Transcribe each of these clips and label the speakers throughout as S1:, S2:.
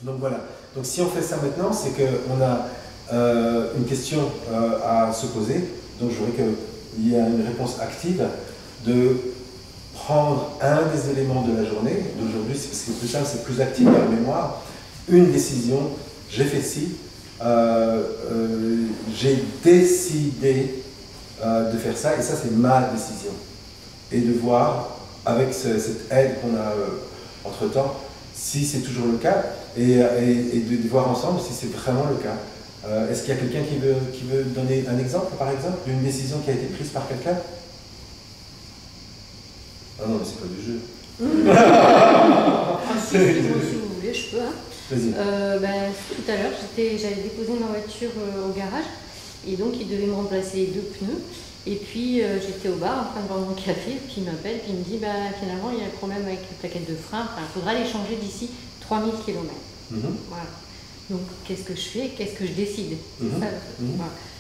S1: Donc voilà. Donc si on fait ça maintenant, c'est qu'on a une question à se poser. Donc je voudrais qu'il y ait une réponse active de prendre un des éléments de la journée. D'aujourd'hui, c'est plus simple, c'est plus actif dans la mémoire. Une décision, j'ai fait ci, j'ai décidé de faire ça, et ça c'est ma décision. Et de voir avec cette aide qu'on a entre-temps, si c'est toujours le cas, et de voir ensemble si c'est vraiment le cas. Est-ce qu'il y a quelqu'un qui veut donner un exemple, par exemple, d'une décision qui a été prise par quelqu'un? Ah non, mais c'est pas du jeu.
S2: Si vous voulez, je peux. Hein.
S1: Vas-y.
S2: Tout à l'heure, j'avais déposé ma voiture au garage, et donc il devait me remplacer les 2 pneus. Et puis j'étais au bar en train de boire mon café, puis il m'appelle, puis il me dit finalement il y a un problème avec les plaquettes de frein, il faudra les changer d'ici 3000 km. Voilà. Donc qu'est-ce que je fais? Qu'est-ce que je décide? Voilà.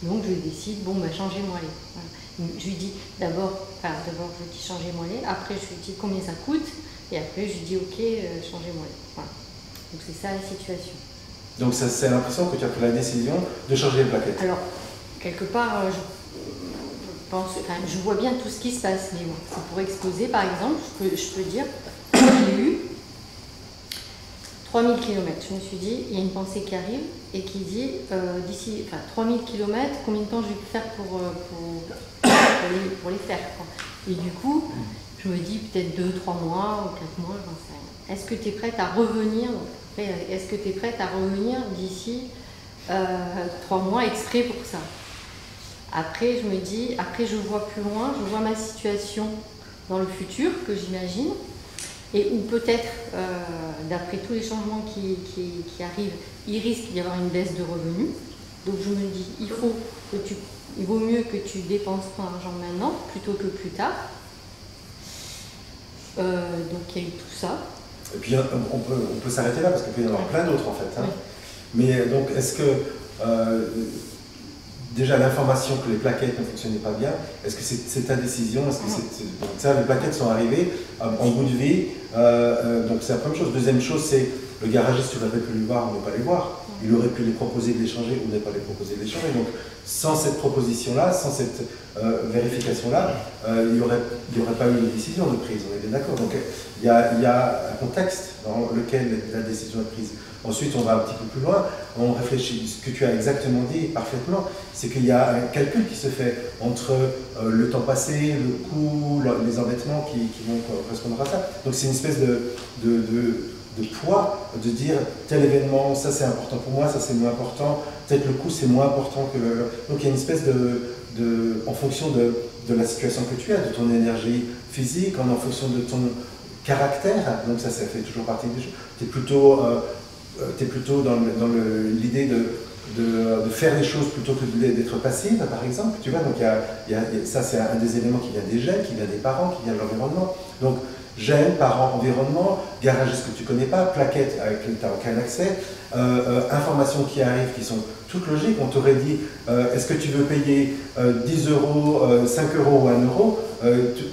S2: Donc je décide, changez-moi les. Voilà. Je lui dis d'abord je lui dis changez-moi les, après je lui dis combien ça coûte, et après je lui dis ok, changez-moi les. Voilà. Donc c'est ça la situation.
S1: Donc c'est l'impression que tu as pris la décision de changer les plaquettes.
S2: Alors, quelque part, je vois bien tout ce qui se passe, mais bon, c'est pour exposer, par exemple, je peux dire, j'ai eu 3000 km. Je me suis dit, il y a une pensée qui arrive et qui dit, d'ici 3000 km, combien de temps je vais faire pour les faire, quoi. Et du coup, je me dis peut-être 2, 3 mois ou 4 mois, j'en sais rien. Est-ce que tu es prête à revenir? Est-ce que tu es prête à revenir d'ici 3 mois exprès pour ça? Après, je me dis, après je vois plus loin, je vois ma situation dans le futur que j'imagine, et où peut-être, d'après tous les changements qui arrivent, il risque d'y avoir une baisse de revenus. Donc je me dis, il vaut mieux que tu dépenses ton argent maintenant plutôt que plus tard. Donc il y a eu tout ça.
S1: Et puis on peut s'arrêter là parce qu'il peut y en avoir plein d'autres en fait. Hein. Oui. Mais donc est-ce que déjà l'information que les plaquettes ne fonctionnaient pas bien, est-ce que c'est ta décision? Est-ce que donc ça, les plaquettes sont arrivées en bout de vie, donc c'est la première chose. Deuxième chose, c'est le garagiste, tu aurais pu le voir ou ne pas les voir. Il aurait pu les proposer de les changer ou ne pas les proposer de les changer. Donc sans cette proposition-là, sans cette vérification-là, il n'y aurait pas eu de décision de prise, on est bien d'accord. Donc il y a un contexte dans lequel la décision est prise. Ensuite, on va un petit peu plus loin, on réfléchit. Ce que tu as exactement dit parfaitement, c'est qu'il y a un calcul qui se fait entre le temps passé, le coût, les endettements qui vont correspondre à ça. Donc c'est une espèce de poids, de dire tel événement, ça c'est important pour moi, ça c'est moins important, peut-être le coût c'est moins important que le... Donc il y a une espèce en fonction de la situation que tu as, de ton énergie physique, en fonction de ton caractère, donc ça fait toujours partie des choses. Tu es plutôt dans l'idée de faire les choses plutôt que d'être passive, par exemple, tu vois. Donc ça c'est un des éléments qui vient des gènes, qui vient des parents, qui vient de l'environnement. Donc gènes, parents, environnement, garagiste que tu ne connais pas, plaquettes avec lesquelles tu n'as aucun accès, informations qui arrivent qui sont toutes logiques. On t'aurait dit, est-ce que tu veux payer 10 euros, 5 euros ou 1 euro?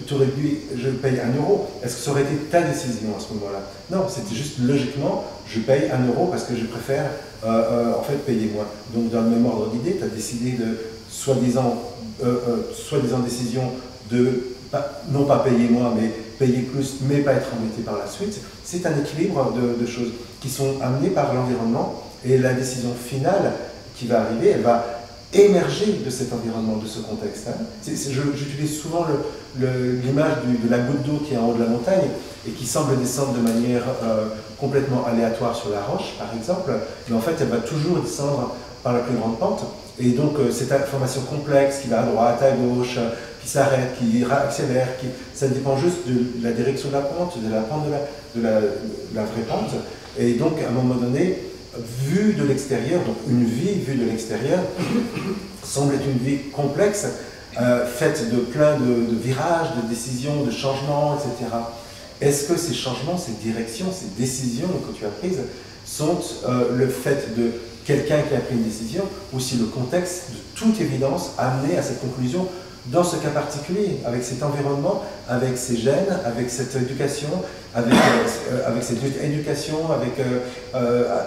S1: Tu aurais dit, je paye 1 euro. Est-ce que ça aurait été ta décision à ce moment-là? Non, c'était juste logiquement, je paye 1 euro parce que je préfère en fait payer moins. Donc dans le même ordre d'idée, tu as décidé de soi-disant décision de non pas payer moins, mais payer plus, mais pas être embêté par la suite. C'est un équilibre de choses qui sont amenées par l'environnement, et la décision finale qui va arriver, elle va émerger de cet environnement, de ce contexte. Hein. J'utilise souvent l'image de la goutte d'eau qui est en haut de la montagne et qui semble descendre de manière complètement aléatoire sur la roche, par exemple, mais en fait elle va toujours descendre par la plus grande pente. Et donc cette information complexe qui va à droite, à gauche, qui s'arrête, qui accélère, ça dépend juste de la direction de la pente, de la pente de la vraie pente. Et donc à un moment donné, vue de l'extérieur, donc une vie vue de l'extérieur, semble être une vie complexe, faite de plein de virages, de décisions, de changements, etc. Est-ce que ces changements, ces directions, ces décisions que tu as prises sont le fait de quelqu'un qui a pris une décision, ou si le contexte, de toute évidence, a amené à cette conclusion dans ce cas particulier, avec cet environnement, avec ces gènes, avec cette éducation, avec cette éducation,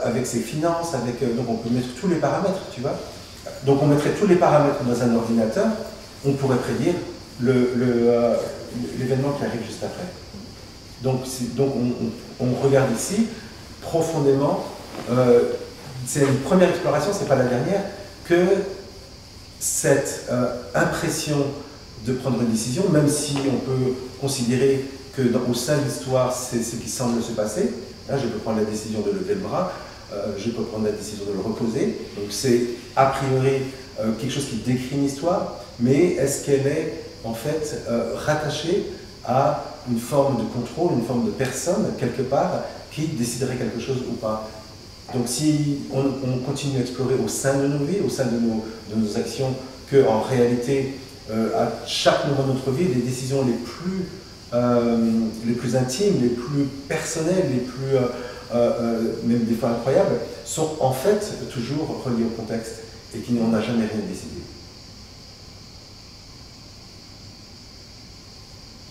S1: avec ses finances, donc on peut mettre tous les paramètres, tu vois. Donc on mettrait tous les paramètres dans un ordinateur, on pourrait prédire l'événement qui arrive juste après. Donc on regarde ici, profondément, c'est une première exploration, c'est pas la dernière, que cette impression de prendre une décision, même si on peut considérer que au sein de l'histoire, c'est ce qui semble se passer. Là, je peux prendre la décision de lever le bras, je peux prendre la décision de le reposer. Donc c'est a priori quelque chose qui décrit une histoire, mais est-ce qu'elle est en fait rattachée à une forme de contrôle, une forme de personne, quelque part, qui déciderait quelque chose ou pas? Donc si on continue à explorer au sein de nos vies, au sein de nos actions, qu'en réalité, à chaque moment de notre vie, les décisions les plus intimes, les plus personnelles, les plus, même des fois incroyables, sont en fait toujours reliées au contexte et qui n'en a jamais rien décidé.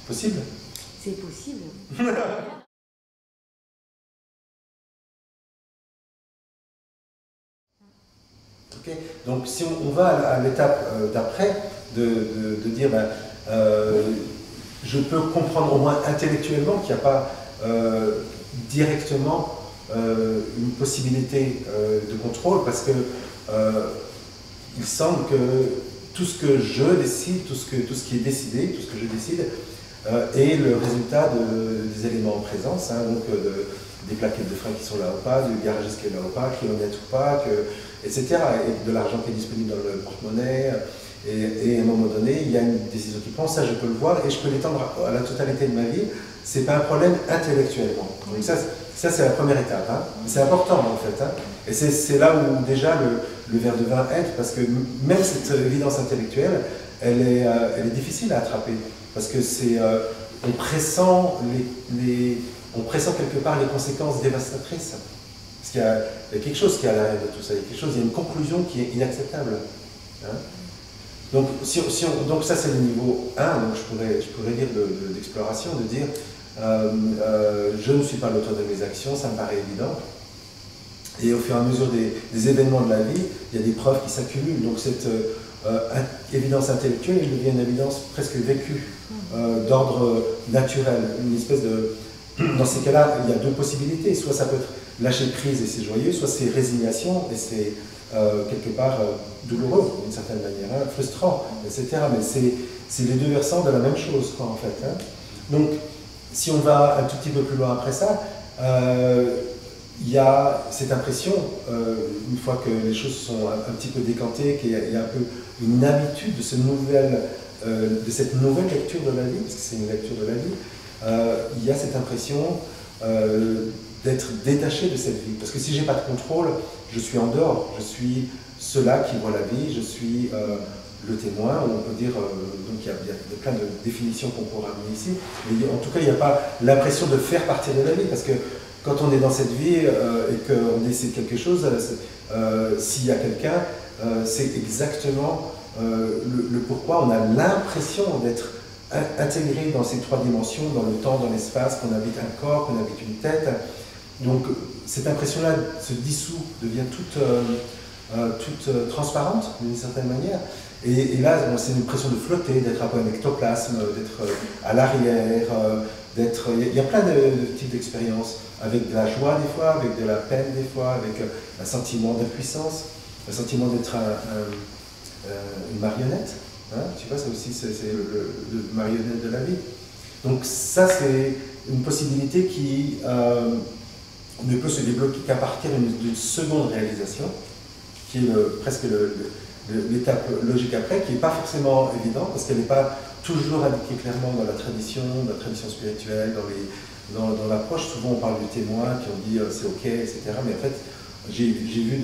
S1: Possible?
S2: C'est possible.
S1: Okay. Donc si on va à l'étape d'après, de dire ben, je peux comprendre au moins intellectuellement qu'il n'y a pas directement une possibilité de contrôle, parce que il semble que tout ce que je décide, tout ce qui est décidé, tout ce que je décide, est le résultat des éléments en présence, hein, donc des plaquettes de frein qui sont là ou pas, du garagiste qui est là ou pas, qui est honnête ou pas, etc. Et de l'argent qui est disponible dans le porte-monnaie. Et à un moment donné, il y a une décision qui prend, ça je peux le voir et je peux l'étendre à la totalité de ma vie. C'est pas un problème intellectuellement. Donc ça c'est la première étape. Hein. C'est important en fait. Hein. Et c'est là où déjà le verre de vin aide, parce que même cette évidence intellectuelle, elle est difficile à attraper. Parce que on pressent quelque part les conséquences dévastatrices. Parce qu'il y a quelque chose qui est à l'arrière de tout ça, il y a une conclusion qui est inacceptable. Hein. Donc, donc ça c'est le niveau 1, donc je pourrais dire d'exploration, de dire je ne suis pas l'auteur de mes actions, ça me paraît évident. Et au fur et à mesure des événements de la vie, il y a des preuves qui s'accumulent. Donc cette évidence intellectuelle, elle devient une évidence presque vécue, d'ordre naturel, une espèce de... Dans ces cas-là, il y a deux possibilités. Soit ça peut être lâcher prise et c'est joyeux, soit c'est résignation et c'est quelque part douloureux d'une certaine manière, hein, frustrant, etc. Mais c'est les deux versants de la même chose, quoi, en fait. Hein. Donc, si on va un tout petit peu plus loin après ça, il y a cette impression, une fois que les choses sont un petit peu décantées, qu'il y a un peu une habitude de cette nouvelle lecture de la vie, parce que c'est une lecture de la vie, il y a cette impression d'être détaché de cette vie. Parce que si je n'ai pas de contrôle, je suis en dehors, je suis cela qui voit la vie, je suis le témoin, on peut dire, donc il y a plein de définitions qu'on pourra amener ici, mais en tout cas il n'y a pas l'impression de faire partie de la vie, parce que quand on est dans cette vie et qu'on décide quelque chose, s'il y a quelqu'un, c'est exactement le pourquoi on a l'impression d'être intégré dans ces trois dimensions, dans le temps, dans l'espace, qu'on habite un corps, qu'on habite une tête. Donc cette impression-là se dissout, devient toute transparente d'une certaine manière. Et là, c'est une impression de flotter, d'être un peu un ectoplasme, d'être à l'arrière, il y a plein de types d'expériences, avec de la joie des fois, avec de la peine des fois, avec un sentiment d'impuissance, un sentiment d'être une marionnette. Hein, tu vois, ça aussi, c'est le marionnette de la vie. Donc ça, c'est une possibilité qui ne peut se débloquer qu'à partir d'une seconde réalisation, qui est presque l'étape logique après, qui n'est pas forcément évidente, parce qu'elle n'est pas toujours indiquée clairement dans la tradition spirituelle, dans l'approche. Souvent on parle du témoin qui ont dit c'est ok, etc. Mais en fait, j'ai vu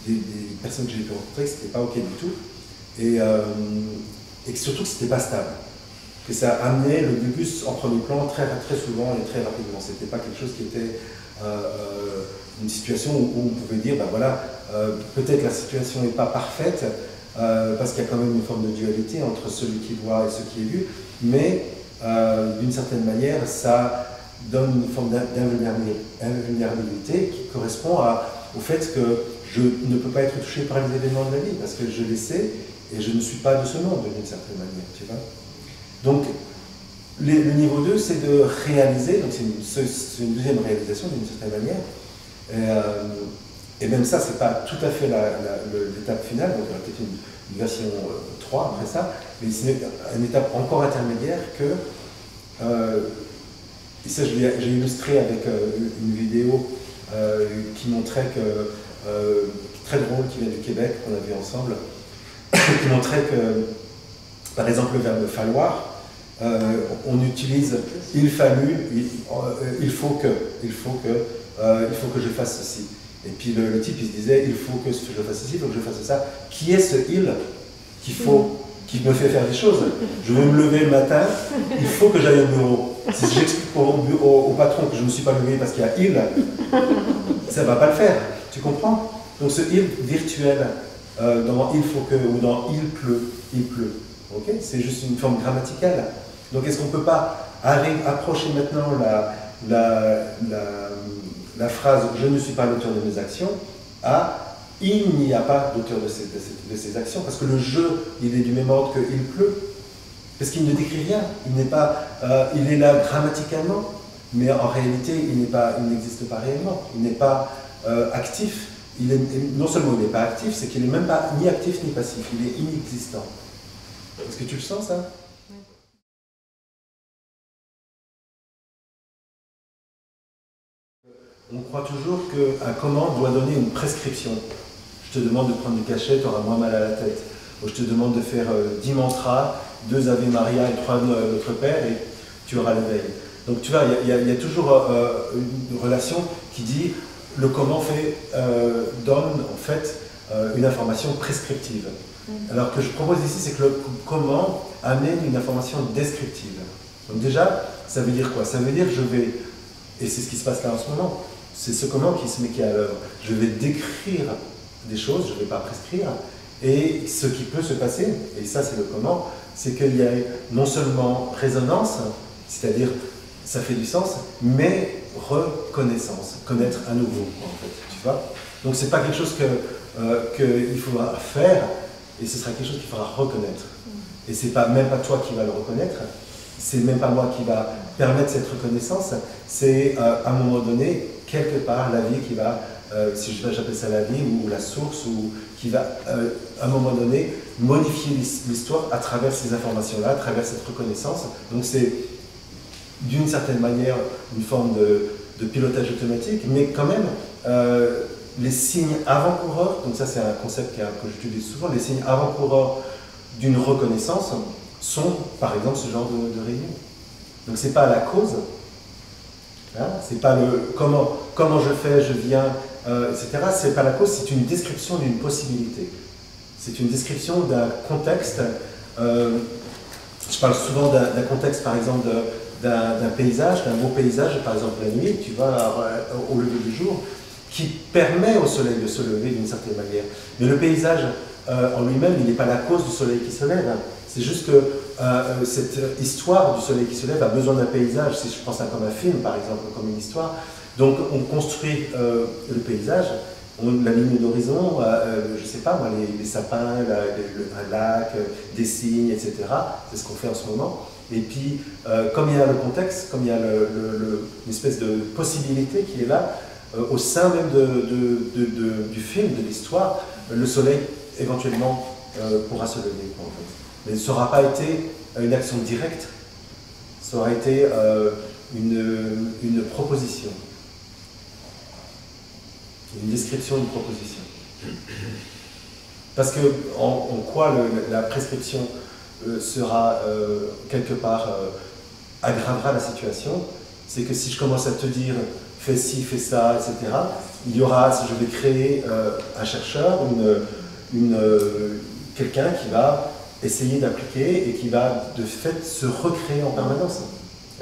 S1: des personnes que j'ai pu rencontrer que c'était pas ok du tout. Et surtout que c'était pas stable, que ça amenait le gugus en premier plan très souvent et très rapidement. C'était pas quelque chose qui était une situation où on pouvait dire ben voilà, peut-être la situation n'est pas parfaite, parce qu'il y a quand même une forme de dualité entre celui qui voit et ce qui est vu, mais d'une certaine manière, ça donne une forme d'invulnérabilité qui correspond au fait que je ne peux pas être touché par les événements de la vie, parce que je les sais et je ne suis pas de ce monde d'une certaine manière, tu vois. Donc, le niveau 2, c'est de réaliser, donc c'est une deuxième réalisation d'une certaine manière, et même ça, c'est pas tout à fait l'étape finale, donc il y aura peut-être une version 3 après ça, mais c'est une étape encore intermédiaire que, et ça j'ai illustré avec une vidéo qui montrait que, très drôle, qui vient du Québec, qu'on a vu ensemble, qui montrait que, par exemple, le verbe falloir, on utilise il fallut, il faut que je fasse ceci. Et puis le type il se disait il faut que je fasse ceci, il faut que je fasse ça. Qui est ce il qui me fait faire des choses? Je veux me lever le matin, il faut que j'aille au bureau. Si j'explique au patron que je ne me suis pas levé parce qu'il y a il, ça ne va pas le faire. Tu comprends? Donc ce il virtuel dans il faut que ou dans il pleut, okay, c'est juste une forme grammaticale. Donc est-ce qu'on ne peut pas approcher maintenant la phrase « je ne suis pas l'auteur de mes actions » à « il n'y a pas d'auteur de ces actions » parce que le jeu, il est du même ordre que « il pleut ». Parce qu'il ne décrit rien, il est là grammaticalement, mais en réalité, il n'existe pas réellement, il n'est pas actif. Non seulement il n'est pas actif, c'est qu'il n'est même pas ni actif ni passif, il est inexistant. Est-ce que tu le sens, ça? On croit toujours qu'un comment doit donner une prescription. Je te demande de prendre du cachet, tu auras moins mal à la tête. Ou je te demande de faire 10 mantras, 2 Ave Maria et 3 Notre Père, et tu auras l'éveil. Donc tu vois, il y a toujours une relation qui dit le comment donne en fait une information prescriptive. Alors que je propose ici, c'est que le comment amène une information descriptive. Donc déjà, ça veut dire quoi? Ça veut dire je vais, et c'est ce qui se passe là en ce moment, c'est ce comment qui est à l'œuvre. Je vais décrire des choses, je ne vais pas prescrire, et ce qui peut se passer, et ça c'est le comment, c'est qu'il y a non seulement résonance, c'est-à-dire ça fait du sens, mais reconnaissance, connaître à nouveau, en fait, tu vois. Donc c'est pas quelque chose qu'il faudra faire, et ce sera quelque chose qu'il faudra reconnaître. Et c'est même pas toi qui vas le reconnaître, c'est même pas moi qui va permettre cette reconnaissance, c'est à un moment donné, quelque part, la vie qui va, si j'appelle ça la vie, ou la source, ou qui va, à un moment donné, modifier l'histoire à travers ces informations-là, à travers cette reconnaissance. Donc c'est, d'une certaine manière, une forme de pilotage automatique, mais quand même, les signes avant-coureurs, donc ça c'est un concept que j'utilise souvent, les signes avant-coureurs d'une reconnaissance sont, par exemple, ce genre de réunion. Donc c'est pas la cause, hein, c'est pas le comment je fais, je viens, etc. C'est pas la cause, c'est une description d'une possibilité. C'est une description d'un contexte. Je parle souvent d'un contexte, par exemple, d'un paysage, d'un beau paysage, par exemple la nuit, tu vas au lever du jour, qui permet au soleil de se lever d'une certaine manière. Mais le paysage en lui-même, il n'est pas la cause du soleil qui se lève. C'est juste que cette histoire du soleil qui se lève a besoin d'un paysage. Si je pense à comme un film, par exemple, comme une histoire. Donc on construit le paysage, la ligne d'horizon, je ne sais pas moi, les sapins, un lac, des cygnes, etc. C'est ce qu'on fait en ce moment. Et puis, comme il y a le contexte, comme il y a une espèce de possibilité qui est là, au sein même du film, de l'histoire, le soleil éventuellement pourra se lever, en fait. Mais ça n'aura pas été une action directe, ça aura été une proposition, une description d'une proposition. Parce que en quoi la prescription sera quelque part aggravera la situation, c'est que si je commence à te dire fais ci, fais ça, etc., il y aura, si je vais créer un chercheur, quelqu'un qui va essayer d'appliquer et qui va de fait se recréer en permanence.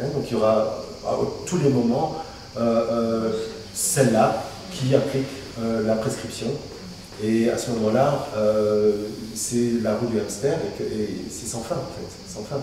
S1: Hein, donc il y aura à tous les moments celle-là qui applique la prescription Et à ce moment-là, c'est la roue du hamster et c'est sans fin en fait, sans fin.